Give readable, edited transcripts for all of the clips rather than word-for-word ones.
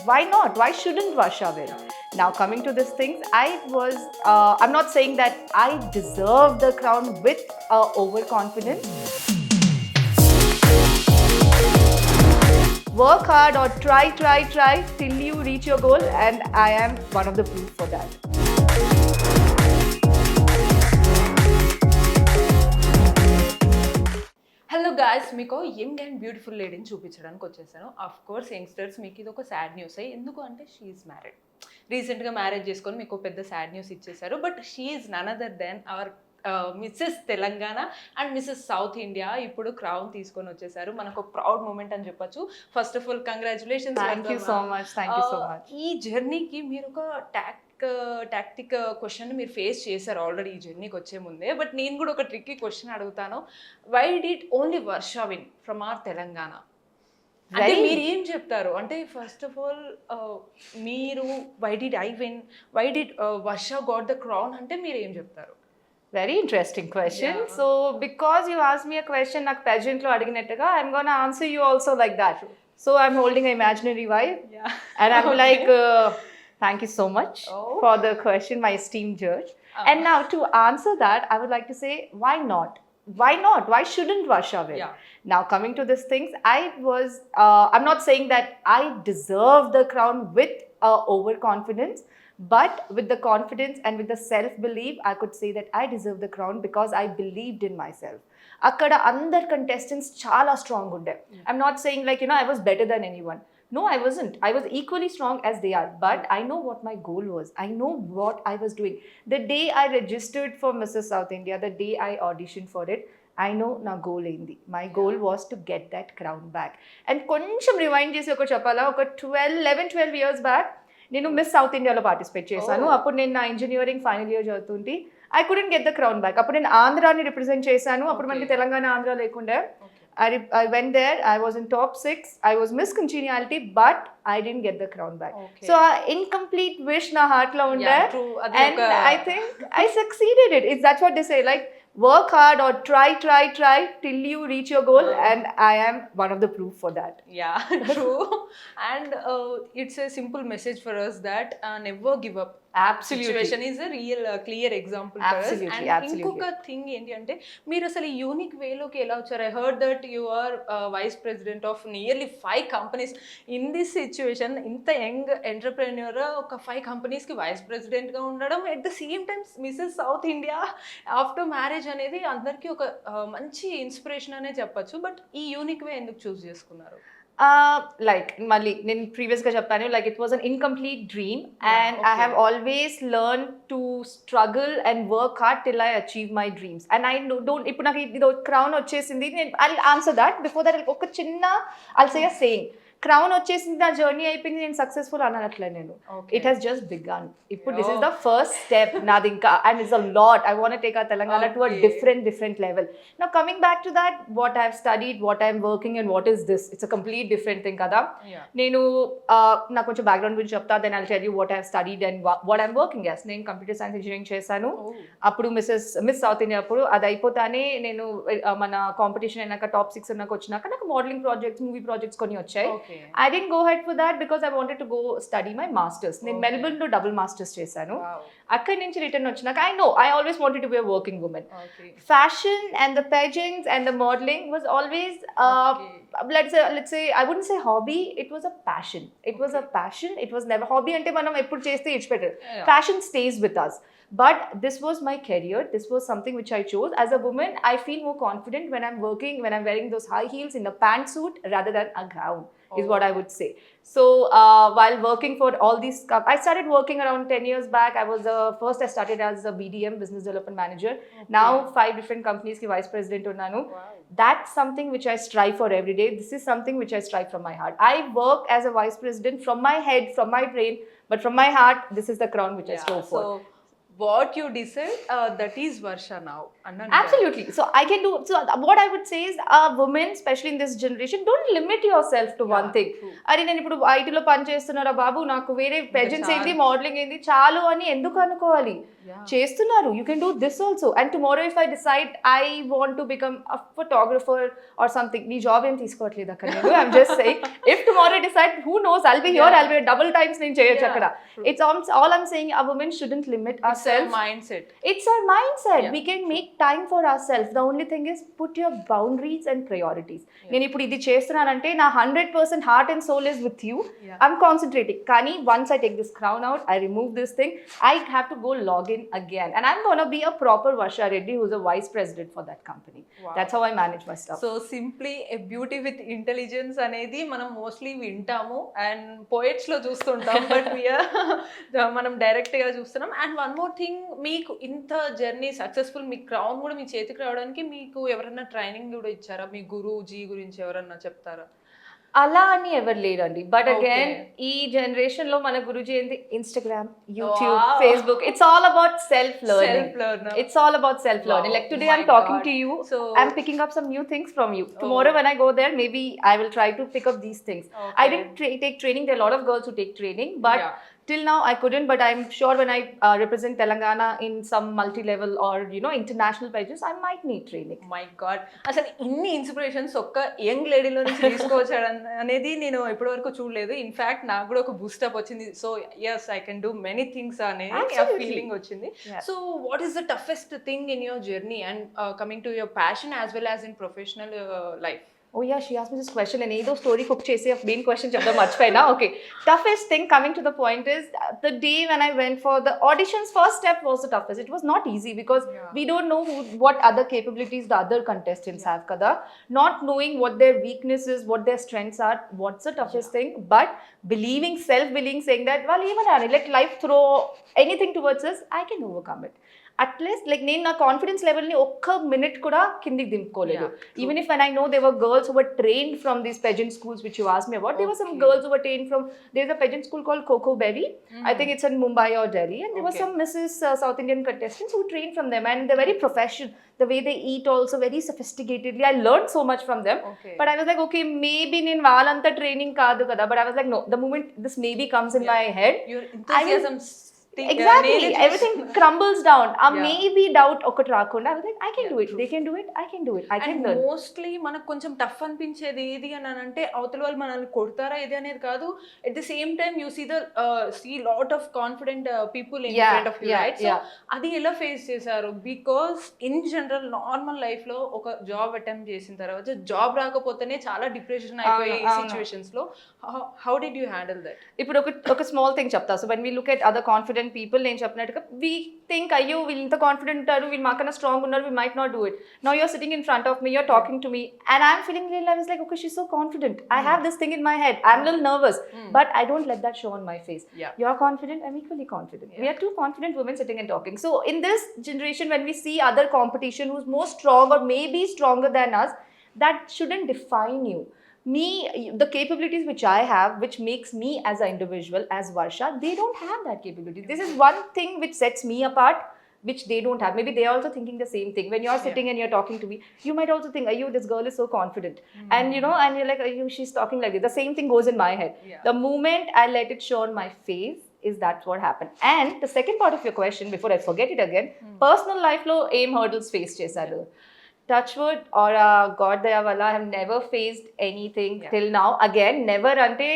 Why not? Why shouldn't Varsha win? Now, coming to these things, I'm not saying that I deserve the crown with overconfidence. Work hard or try till you reach your goal, and I am one of the proof for that. Hello guys, మీకు young and beautiful లేడీని చూపించడానికి వచ్చేసాను. Of course youngsters మీకు ఇది ఒక sad news. ఎందుకు అంటే she is married. రీసెంట్గా మ్యారేజ్ చేసుకొని మీకు పెద్ద సాడ్ న్యూస్ ఇచ్చేసారు. But she's none other than our Mrs Telangana and Mrs South India. ఇప్పుడు క్రౌన్ తీసుకొని వచ్చేసారు. మనకు ప్రౌడ్ మూమెంట్ అని చెప్పొచ్చు. First of all congratulations. Thank you so much. Thank you so much. ఈ జర్నీకి మీరు ఒక టాక్టిక్ క్వశ్చన్ మీరు ఫేస్ చేశారు ఆల్రెడీ ఈ జర్నీకి వచ్చే ముందే. బట్ నేను కూడా ఒక ట్రిక్కీ క్వశ్చన్ అడుగుతాను. Why did only Varsha win from our Telangana? అంటే మీరు ఏం చెప్తారు? అంటే ఫస్ట్ ఆఫ్ ఆల్ మీరు why did I win, why did Varsha got the crown అంటే మీరు ఏం చెప్తారు? Very interesting question. Yeah. So, because you asked me a question, నాకు pageant లో అడిగినట్టుగా, I'm gonna answer you also like that. So, I'm holding an imaginary vibe. Yeah. And I'm like, thank you so much for the question, my esteemed judge. And now to answer that, I would like to say, why not? Why not? Why shouldn't Varsha win? Yeah. Now, coming to these things, I'm not saying that I deserve the crown with overconfidence, but with the confidence and with the self-belief, I could say that I deserve the crown because I believed in myself. Akkada andar contestants chala strong unde. I'm not saying like, I was better than anyone. No, I wasn't. I was equally strong as they are. But I know what my goal was. I know what I was doing. The day I registered for Mrs. South India, the day I auditioned for it, I know na goal aindi. My goal was to get that crown back. And koncham rewind chesi oka chepala, oka 11-12 years back, నేను miss south ఇండియాలో participate చేశాను. అప్పుడు నేను నా engineering final year చదువుతుంటే I couldn't get the crown back. అప్పుడు నేను ఆంధ్రాని represent చేశాను. అప్పుడు మనకి తెలంగాణ ఆంధ్ర లేకుండే. I went there, I was in top 6, I was Miss Congeniality, but I didn't get the crown back. So incomplete wish na heart lo unde, and I think I succeeded it. That's what they say, like work hard or try till you reach your goal, and I am one of the proof for that. Yeah, true. And it's a simple message for us that never give up. Absolutely. Situation is a real clear example for us. And ఇంకొక thing ఏంటి అంటే మీరు అసలు unique వేలోకి ఎలా వచ్చారు? I heard that you are vice president of nearly 5 companies. In this situation ఇంత young entrepreneur ఒక 5 కంపెనీస్కి వైస్ ప్రెసిడెంట్గా ఉండడం, at the same times Mrs South India after marriage అనేది అందరికీ ఒక మంచి ఇన్స్పిరేషన్ అనే చెప్పొచ్చు. బట్ ఈ యూనిక్ వే ఎందుకు చూస్ చేసుకున్నారు? Like మళ్ళీ నేను ప్రీవియస్గా చెప్పాను, like it was an incomplete dream, and I have always learned to struggle and work hard till I achieve my dreams. And I don't, ఇప్పుడు నాకు ఇది క్రౌన్ వచ్చేసింది, I'll answer that. Before that, ఒక చిన్న I'll say a saying. Crown వచ్చేసింది, నా journey అయిపోయింది, నేను సక్సెస్ఫుల్ అనట్లే. నేను ఇట్ హెస్ జస్ట్ బిగన్. ఇప్పుడు this is the first step నాది ఇంకా, and it's a lot. I want take a Telangana to a different level. Now coming back to that, what I have studied, what I'm working, and what is this, it's a complete different thing కదా. నేను నాకు కొంచెం background గురించి చెప్తా, then I'll tell you what I have studied and what I'm working as. నేను computer science engineering చేశాను. అప్పుడు miss south India అప్పుడు అది అయిపోతానే నేను మన కాంపిటీషన్ అయినాక టాప్ 6 ఉన్నాక వచ్చినాక నాకు మోడలింగ్ ప్రాజెక్ట్స్, మూవీ ప్రాజెక్ట్స్ కొన్ని వచ్చాయి. I didn't go ahead for that because I wanted to go study my masters. నేను మెల్బర్న్ లో డబుల్ మాస్టర్స్ చేశాను. అక్కడి నుంచి రిటర్న్ వచ్చినాక I always wanted to be a working woman. Fashion and the pageants and the modeling was always let's say I wouldn't say hobby, it was a passion. It was a passion. It was never hobby అంటే మనం ఎప్పుడు చేస్తే ఇచ్చిపెట్టారు. Fashion stays with us. But this was my career. This was something which I chose. As a woman, I feel more confident when I'm working, when I'm wearing those high heels in a pantsuit rather than a gown, is what I would say. So while working for all these, I started working around 10 years back. First I started as a BDM, Business Development Manager. Now 5 different companies ki Vice President unnanu. That's something which I strive for every day. This is something which I strive from my heart. I work as a Vice President from my head, from my brain, but from my heart, this is the crown which I strove for. So what you decide, that is Varsha now. Absolutely. So I can do, so what I would say is, women, especially in this generation, don't limit yourself to one thing. అరే నేను ఇప్పుడు ఐటీలో పని చేస్తున్నారా బాబు, నాకు వేరే pageants ఏంది, modelling ఏంది చాలు అని ఎందుకు అనుకోవాలి? చేస్తున్నారు. You can do this also. And tomorrow if I decide I want to become a photographer or something, నీ జాబ్ ఏం తీసుకోవట్లేదు అక్కడ నేను. I'm just saying, if tomorrow I decide, who knows, I'll be here, I'll be double times నేను చేయొచ్చు అక్కడ. It's all I'm saying, a woman shouldn't limit ourselves. It's our mindset. It's our mindset. We can make time for ourselves. The only thing is put your boundaries and priorities. నేను ఇప్పుడు ఇది చేస్తున్నానంటే నా 100% heart and soul is with you. I'm concentrating. కానీ once I take this crown out, I remove this thing, I have to go log in again, and I'm going to be a proper Varsha Reddy who's a vice president for that company. That's how I manage my stuff. So simply a beauty with intelligence అనేది మనం mostly వింటాము and poets లో చూస్తుంటాం, but మనం direct గా చూస్తున్నాం. And one more thing, మీకు ఇంత జర్నీ సక్సెస్ఫుల్, మీ క్రౌన్ కూడా మీ చేతికి రావడానికి మీకు ఎవరైనా ట్రైనింగ్ కూడా ఇచ్చారా? మీ గురూజీ గురించి ఎవరన్నా చెప్తారా? అలా అని ఎవరు లేరండి. బట్ అగైన్ ఈ జనరేషన్ లో మన గురుజీ ఏంటి, Instagram, YouTube, Facebook, it's all about self learning. It's all about self learning. Like today I'm talking to you, so I'm picking up some new things from you. Tomorrow when I go there, maybe I will try to pick up these things. I didn't take training. There are a lot of girls who take training, but till now I couldn't. But I'm sure when I represent Telangana in some multi-level or international pages, I might need training. My God, అసలు ఇన్ని inspirations ఒక్క young లేడీలో నుంచి తీసుకోవచ్చు అనేది నేను ఇప్పటివరకు చూడలేదు. In fact నాకు కూడా ఒక బూస్టప్ వచ్చింది. So yes, I can do many things అనేది ఫీలింగ్ వచ్చింది. So what is the toughest thing in your journey and coming to your passion as well as in professional life? Oh yeah, she asked me this question and ఏదో story cook చేసి main question చెప్దాం మర్చిపోయినా. Okay, toughest thing, coming to the point, is the day when I went for the auditions, first step was the toughest. It was not easy because we don't know what other capabilities the other contestants have kada. Not knowing what their weaknesses, what their strengths are, what's the toughest thing. But believing, self-believing, saying that, well, even let life throw anything towards us, I can overcome it. At least like నేను నా confidence లెవెల్ని ఒక్క minute కూడా కిందికి దింపుకోలేదు. Even if and I know they were girls who were trained from these pageant schools which you asked me about, they were some girls who were trained from, there is a pageant school called Coco Berry, I think it's in Mumbai or Delhi, and there were some Mrs. South Indian contestants who trained from them, and they're very professional. The way they eat also very sophisticatedly. I learned so much from them. But I was like, okay, maybe నేను వాళ్ళంతా training కాదు కదా. But I was like, no, the moment this maybe comes in my head, your enthusiasm exactly everything crumbles down. Maybe doubt ఒకటి రాకుండా I was like, I can do it, they can do it, I can do it, I can learn. Mostly మనకు కొంచెం tough అనిపించేది ఏది అని అంటే అవతల వాళ్ళు మనల్ని కొడతారా ఇది అనేది కాదు. At the same time you see lot of confident people in front of you, right? So అది ఎలా ఫేస్ చేశారు? Because in general normal life లో ఒక జాబ్ అటెంప్ట్ చేసిన తర్వాత జాబ్ రాకపోతేనే చాలా డిప్రెషన్ అయిపోయే సిచ్యువేషన్స్ లో how did you handle that? ఇప్పుడు ఒక స్మాల్ థింగ్ చెప్తా. So when we look at other confident people, నేను చెప్పినట్టుగా వీ థింక్, అయ్యో వీళ్ళు ఇంత కాన్ఫిడెంట్ ఉంటారు, వీళ్ళు మాకన్నా స్ట్రాంగ్ ఉన్నారు, we might not do it. Now you're sitting in front of me, you're talking to me, and I'm feeling real. I was like, okay, she's so confident. I have this thing in my head. I'm a little nervous, but I don't let that show on my face. You're confident, I'm equally confident. We are two confident women sitting and talking. So in this generation, when we see other competition who's more strong or maybe stronger than us, that shouldn't define you. Me, the capabilities which I have, which makes me as an individual, as Varsha, they don't have that capability. This is one thing which sets me apart, which they don't have. Maybe they are also thinking the same thing. When you're sitting and you're talking to me, you might also think, "Ayyo, this girl is so confident," and and you're like, "Ayyo, she's talking like this." The same thing goes in my head. The moment I let it show on my face, is that's what happened. And the second part of your question, before I forget it again, personal life lo aim hurdles face chesaru. Touch wood or God daya wala, I have never faced anything till now. Again, never ante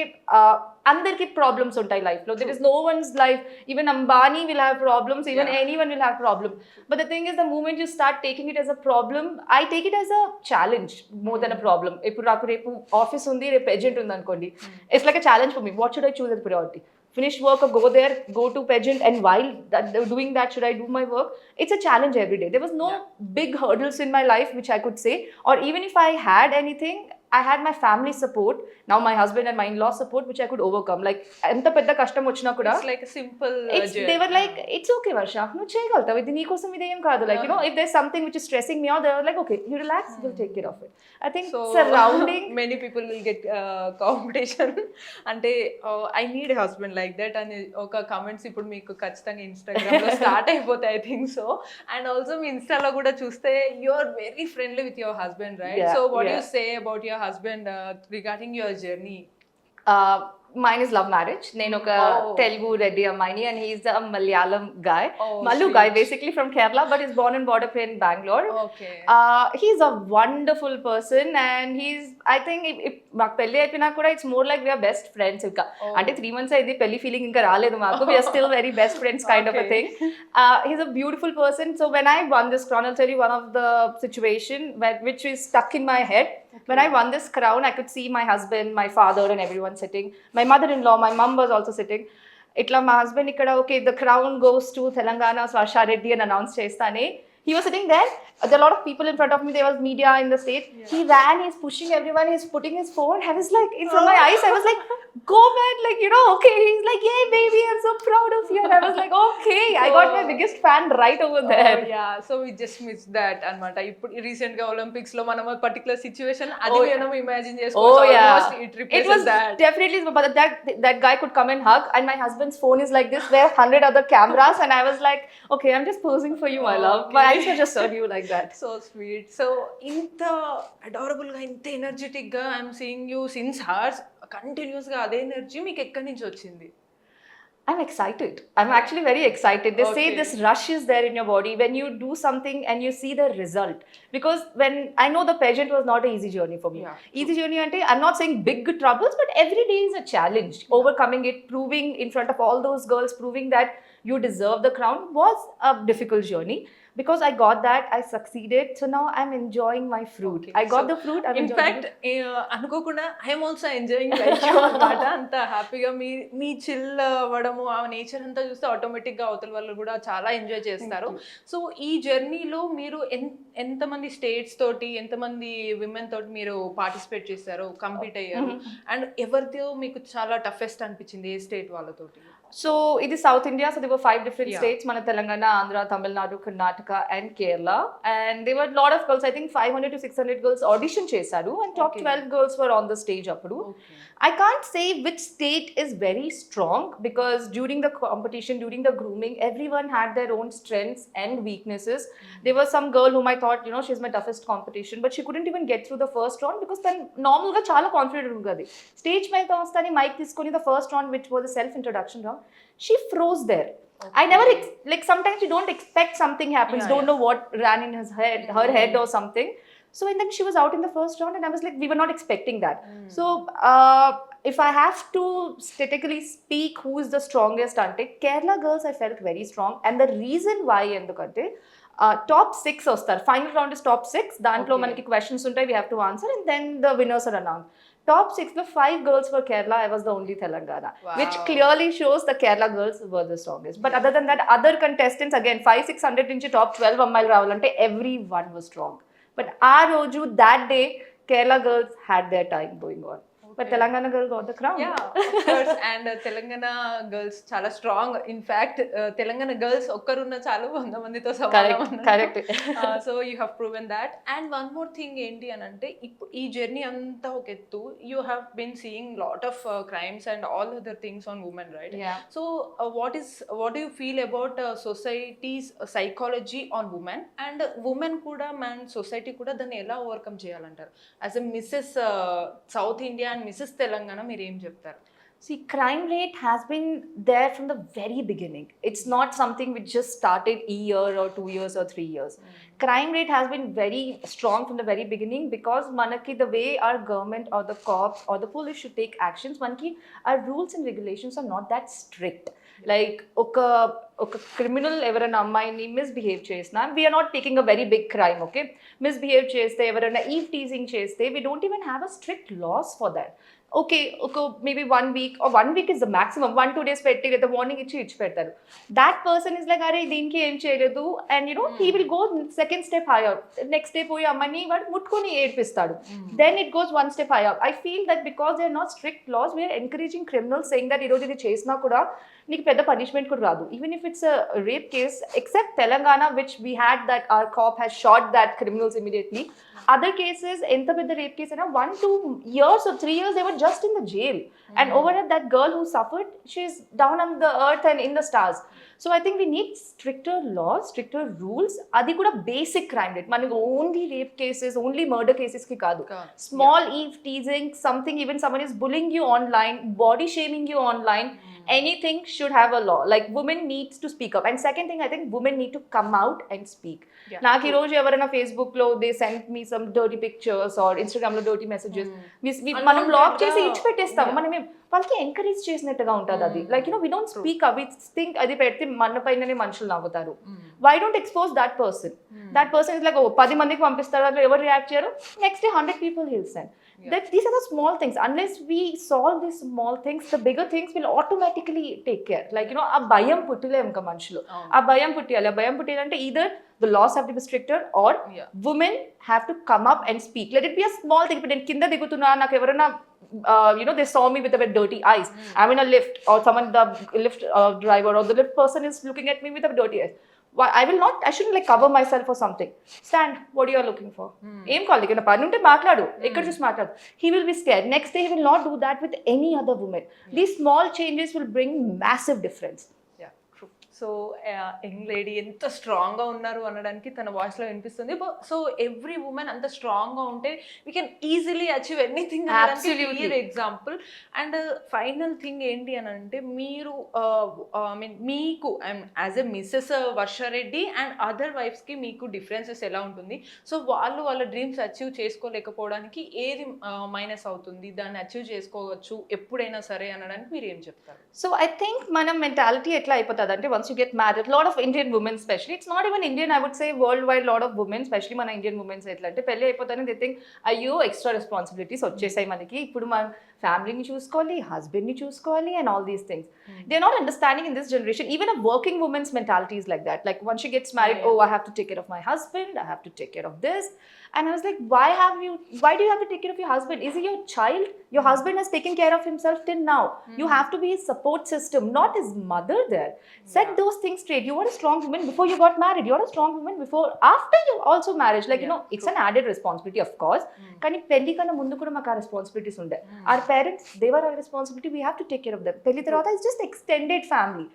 andarki problems untai life lo. There is no one's life, even Ambani will have problems, even anyone will have problem. But the thing is, the moment you start taking it as a problem, I take it as a challenge more than a problem. Ippudu naaku repu office undi, repu pageant undi ankondi, it's like a challenge for me. What should I choose as priority? Finish work or go there, go to pageant, and while doing that, should I do my work? It's a challenge every day. There was no big hurdles in my life which I could say, or even if I had anything, I had my family support, now my husband and my in-law support, which I could overcome. Like enta pedda kashtam vachina kuda, it's like a simple they were like, it's okay Varsha, nu cheyagaltavu, idi nee kosam ide em kaadu. Like if there's something which is stressing me out, they were like, okay, you relax, we'll take care of it. I think so, surrounding many people will get competition ante I need a husband like that అని ఒక comments ఇప్పుడు మీకు ఖచ్చితంగా Instagram లో start అయిపోతాయి, I think so. And also మీ ఇన్స్టాలో కూడా చూస్తే you are very friendly with your husband, right? So what you say about your husband regarding your journey? mine is love marriage. నేను ఒక Telugu Reddy అమ్మాయిని and he's a Malayalam guy. Mallu guy, basically from Kerala, but he's born and brought up in Bangalore. He's a wonderful person and I think మాకు పెళ్లి అయిపోయినా కూడా it's more like we are best friends ఇంకా. అంటే 3 months అయింది పెళ్లి feeling ఇంకా రాలేదు మాకు. We are still very best friends kind of a thing. He's a beautiful person. So when I won this crown, I'll tell you one of the situation which is stuck in my head. When I won this crown, I could see my husband, my father and everyone sitting. My mother-in-law, my mom was also sitting. Itla my husband ikkada, okay, the crown goes to Telangana's Varsha Reddy and announced chestane. He was sitting there. There were a lot of people in front of me. There was media in the stage. Yeah. He ran. He's pushing everyone. He's putting his phone. I was like, in front of my eyes, I was like, go man, like, you know, okay. He's like, yeah, baby, I'm so proud of you. And I was like, okay. I got my biggest fan right over there. Yeah. So we just missed that. And recent Olympics lo manam a particular situation adi venam imagine chesko. Oh yeah. Almost it replaces it was that. Definitely, but that guy could come and hug, and my husband's phone is like this. There are 100 other cameras, and I was like, okay, I'm just posing for you, my love. Okay. My eyes were just serve you like that. So sweet. So inta adorable ga, inta energetic ga, I'm seeing you since hours. Continuous ga ade energy meeku ekkadi nunchi ochindi? I'm excited. I'm actually very excited. They say this rush is there in your body when you do something and you see the result. Because when I know the pageant was not an easy journey for me. Yeah. Easy journey ante, I'm not saying big troubles, but every day is a challenge. Yeah. Overcoming it, proving in front of all those girls, proving that you deserve the crown was a difficult journey. Because I got that, I succeeded. So now I'm enjoying my fruit. Okay. I got the fruit. I'm in fact, anukokunda I am also enjoying like you anamata. Anta happy ga me chill avadamu ఆ nature అంతా చూస్తే automatic గా అవతల వాళ్ళు కూడా చాలా enjoy చేస్తారు. So ఈ జర్నీలో మీరు ఎంతమంది స్టేట్స్ తోటి ఎంతమంది విమెన్ తోటి మీరు పార్టిసిపేట్ చేశారు, కంపీట్ అయ్యారు, అండ్ ఎవరితో మీకు చాలా టఫెస్ట్ అనిపించింది ఏ స్టేట్ వాళ్ళతోటి? So it is South India, so there were 5 different states, Mana, Telangana, Andhra, Tamil Nadu, Karnataka and Kerala, and there were a lot of girls, I think 500 to 600 girls audition chesaru, and top 12 girls were on the stage appudu. I can't say which state is very strong because during the competition, during the grooming, everyone had their own strengths and weaknesses. There was some girl whom I thought, you know, she's my toughest competition, but she couldn't even get through the first round because then normal ga chala confident untadi. Stage మీద వస్తాని mic తీసుకొని the first round, which was a self introduction round, she froze there. I never like sometimes you don't expect something happens, don't know what ran in her head or something. So and then she was out in the first round and I was like, we were not expecting that. So if I have to statistically speak who is the strongest ante, Kerala girls I felt very strong, and the reason why endukante top 6 ostar, final round is top 6, dantlo manaki questions untai, we have to answer and then the winners are announced. Top 6, the 5 girls were Kerala, I was the only Telangana. Wow. Which clearly shows the Kerala girls were the strongest. But other than that, other contestants, again, 500-600 into top 12 ammail ravalante, everyone was strong. But our Roju, that day, Kerala girls had their time going on. But Telangana girl got the crown. Yeah, of course. And Telangana girls chala strong. In fact, Telangana girls okkarunna chalu 100 mandito samanam. Correct. So you have proven that. And one more thing enti anante, ee journey anta okettu, you have been seeing lot of crimes and all other things on women, right? Yeah. So what do you feel about society's psychology on women, and women kuda man society kuda danni ela overcome cheyalantaru? As a Mrs. South India and Mrs. Telangana, మీరు ఏం చెప్తారు? See, crime rate has been there from the very beginning. It's not something which just started a year or 2 years or 3 years. Crime rate has been very strong from the very beginning because manaki the way our government or the cops or the police should take actions, manaki our rules and regulations are not that strict. Like oka criminal ఎవరైనా అమ్మాయిని misbehave చేసినా, we are not taking a very big crime, okay? Misbehave చేస్తే, ఎవరైనా eve teasing చేస్తే, we don't even have a strict laws for that. Okay, maybe 1 week or 1 week is the maximum. 1-2 days petti లేదా warning ఇచ్చి పెడతారు. That person is like, అరే దీనికి ఏం చేయలేదు, and you know he will go second step higher. Next day పోయి అమ్మని వాడు ముట్టుకొని ఏడ్పిస్తాడు. Then it goes 1 step higher. I feel that because they are not strict laws, we are encouraging criminals, saying that ఈరోజు ఇది చేసినా కూడా నీకు పెద్ద పనిష్మెంట్ కూడా రాదు. Even if it's a rape case, except Telangana, which we had that our cop has shot that criminals immediately. Other cases, enta pedda rape case, 1-2 years or 3 years, they were just in the jail. And overall, that girl who suffered, she's down on the earth and in the stars. So I think we need stricter laws, stricter rules. Adi kuda basic crime rate. Manaku only rape cases, only murder cases ki kaadu. Small eve teasing, something, even someone is bullying you online, body shaming you online. Anything should have a law. Like, women needs to speak up. And second thing, I think women need to come out and speak. నాకు ఈ రోజు ఎవరైనా Facebook లో they send me some dirty pictures or Instagram లో dirty messages మనం block చేసి ఇచ్చి పెట్టేస్తాం. మనం వాళ్ళకి ఎంకరేజ్ చేసినట్టుగా ఉంటుంది అది. Like we don't speak up, we think అది పెడితే మన పైననే మనుషులు నవ్వుతారు. Why don't expose that person? That person is like 10 మందికి పంపిస్తారు, దాంట్లో ఎవరు రియాక్ట్ చేయరు, next day 100 people he'll send. These are the small things. Unless we solve these small things, the bigger things will automatically take care. Like, ఆ భయం పుట్టలేము ఇంకా మనుషులు. ఆ భయం పుట్టియాలి. ఆ భయం పుట్టియాలంటే either the laws have to be stricter or women have to come up and speak. Let it be a small thing. If నేను కింద దిగుతున్నా, నాకు ఎవరైనా they saw me with a bit dirty eyes, I'm in a lift, or someone, the lift driver or the lift person is looking at me with a dirty eyes, I shouldn't like cover myself or something. Stand, what you are looking for? Em calli kana panu unte maatladu, ekkada చూసి మాట్లాడు. He will be scared. Next day he will not do that with any other woman. These small changes will bring massive difference. So young lady ఎంత స్ట్రాంగ్గా ఉన్నారు అనడానికి తన వాయిస్లో వినిపిస్తుంది. So every women అంత స్ట్రాంగ్గా ఉంటే we can easily achieve anything అనడానికి clear example. And final thing ఏంటి అని అంటే, మీరు ఐ మీన్ మీకు as a Mrs Varsha Reddy and other వైఫ్స్కి మీకు డిఫరెన్సెస్ ఎలా ఉంటుంది? సో వాళ్ళ డ్రీమ్స్ అచీవ్ చేసుకోలేకపోవడానికి ఏది మైనస్ అవుతుంది, దాన్ని అచీవ్ చేసుకోవచ్చు ఎప్పుడైనా సరే అనడానికి మీరు ఏం చెప్తారు? సో ఐ థింక్ మన మెంటాలిటీ ఎట్లా అయిపోతుంది అంటే, once you get married, lot of Indian women especially, it's not even Indian, I would say worldwide, lot of women, especially మన Indian women ఎట్లా అంటే, పెళ్ళి అయిపోతానే they think అయ్యో ఎక్స్ట్రా రెస్పాన్సిబిలిటీస్ వచ్చేసాయి మనకి, ఇప్పుడు మన ఫ్యామిలీని చూసుకోవాలి, హస్బెండ్ని చూసుకోవాలి, and all these things. They're not understanding in this generation. Even a working woman's mentality is like that. Like, once she gets married, oh, I have to take care of my husband, I have to take care of this. And I was like, why do you have to take care of your husband? Is he your child? Your husband has taken care of himself till now. You have to be his support system, not his mother there. Set those things straight. You were a strong woman before you got married. You're a strong woman after you also marriage. Like, it's an added responsibility, of course. Kani pelli kana mundu kuda maka responsibilities unde. Our parents, they were our responsibility. We have to take care of them. Pelli tarvata is just extended family.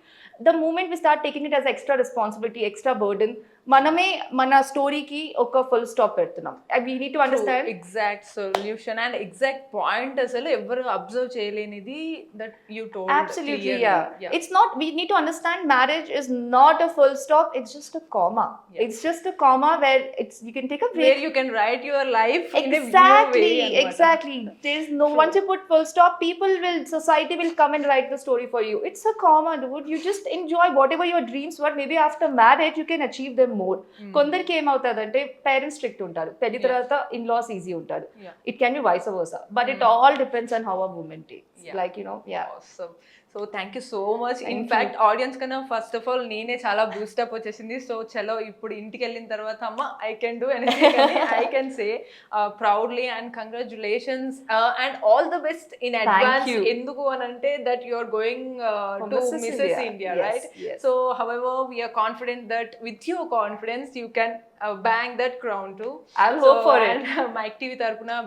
The moment we start taking it as extra responsibility, extra burden, మనమే మన స్టోరీకి ఒక full stop పెడుతున్నాం. We need to understand exact solution and exact point అసలు ఎవరు observe చేయలేనిది that you told. Absolutely, yeah. It's not, we need to understand marriage is not a full stop, it's just a comma. It's just a comma where you can take a break, where you can write your life in a exactly new way. Exactly. There's no, once you put full stop, society will come and write the story for you. It's a comma, dude. You just enjoy whatever your dreams were. Maybe after marriage you can achieve them more. కొందరికి ఏమవుతుందంటే, parents strict ఉంటారు, పెళ్లి తర్వాత in laws easy ఉంటారు. It can be vice versa, but it all depends on how a woman takes. Like Awesome. So thank you so much. In fact audience కన్నా first of all నేనే చాలా boost up వచ్చేసింది. So చలో, ఇప్పుడు ఇంటికి వెళ్ళిన తర్వాత అమ్మ ఐ కెన్ డూ ఎనీథింగ్ అని I can say proudly. And congratulations and all the best in advance. ఎందుకు అని అంటే that you are going to Mrs India, right? So however we are confident that with your confidence you can bang that crown too. I'll hope for it. And Mike TV tarapuna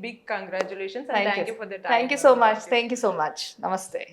big congratulations and thank you for the time. Thank you so much. Thank you so much. Namaste.